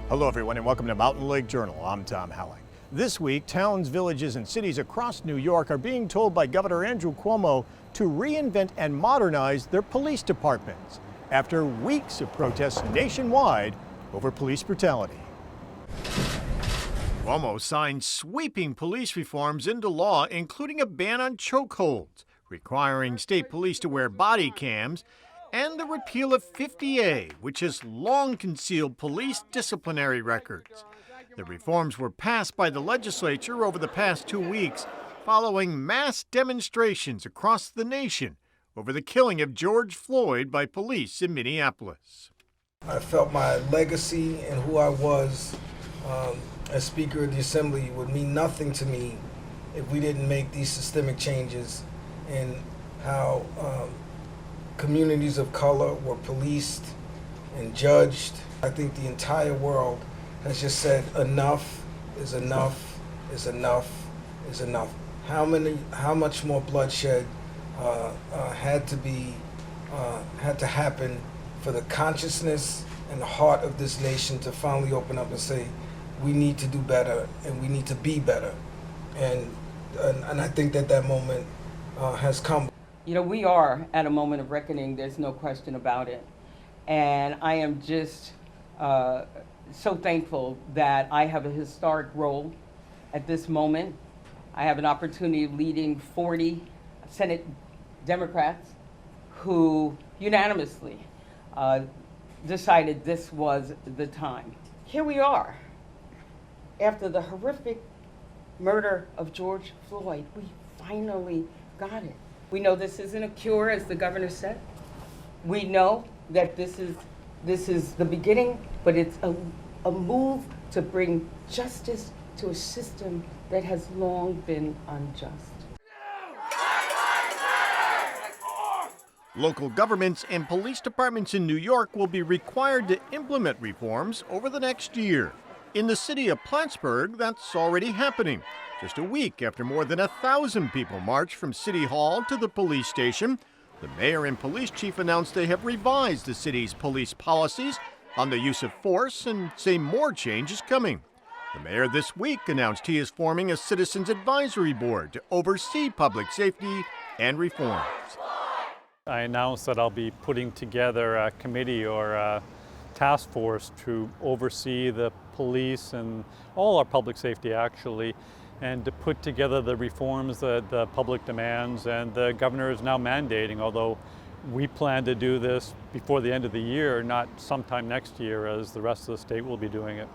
Hello everyone and welcome to Mountain Lake Journal. I'm Tom Halleck. This week, towns, villages, and cities across New York are being told by Governor Andrew Cuomo to reinvent and modernize their police departments after weeks of protests nationwide over police brutality. Cuomo signed sweeping police reforms into law, including a ban on chokeholds, requiring state police to wear body cams, and the repeal of 50A, which has long concealed police disciplinary records. The reforms were passed by the legislature over the past 2 weeks, following mass demonstrations across the nation over the killing of George Floyd by police in Minneapolis. I felt my legacy and who I was as Speaker of the Assembly would mean nothing to me if we didn't make these systemic changes in how communities of color were policed and judged. I think the entire world has just said enough is enough is enough is enough. How much more bloodshed had to happen for the consciousness and the heart of this nation to finally open up and say, we need to do better and we need to be better. And I think that moment has come. You know, we are at a moment of reckoning, there's no question about it. And I am just so thankful that I have a historic role at this moment. I have an opportunity of leading 40 Senate Democrats who unanimously decided this was the time. Here we are, after the horrific murder of George Floyd, we finally got it. We know this isn't a cure, as the governor said. We know that this is the beginning, but it's a move to bring justice to a system that has long been unjust. Local governments and police departments in New York will be required to implement reforms over the next year. In the city of Plattsburgh, that's already happening. Just a week after more than 1,000 people marched from City Hall to the police station, the mayor and police chief announced they have revised the city's police policies on the use of force and say more change is coming. The mayor this week announced he is forming a citizens advisory board to oversee public safety and reforms. I announced that I'll be putting together a committee or a task force to oversee the police and all our public safety actually, and to put together the reforms that the public demands and the governor is now mandating, although we plan to do this before the end of the year, not sometime next year as the rest of the state will be doing it.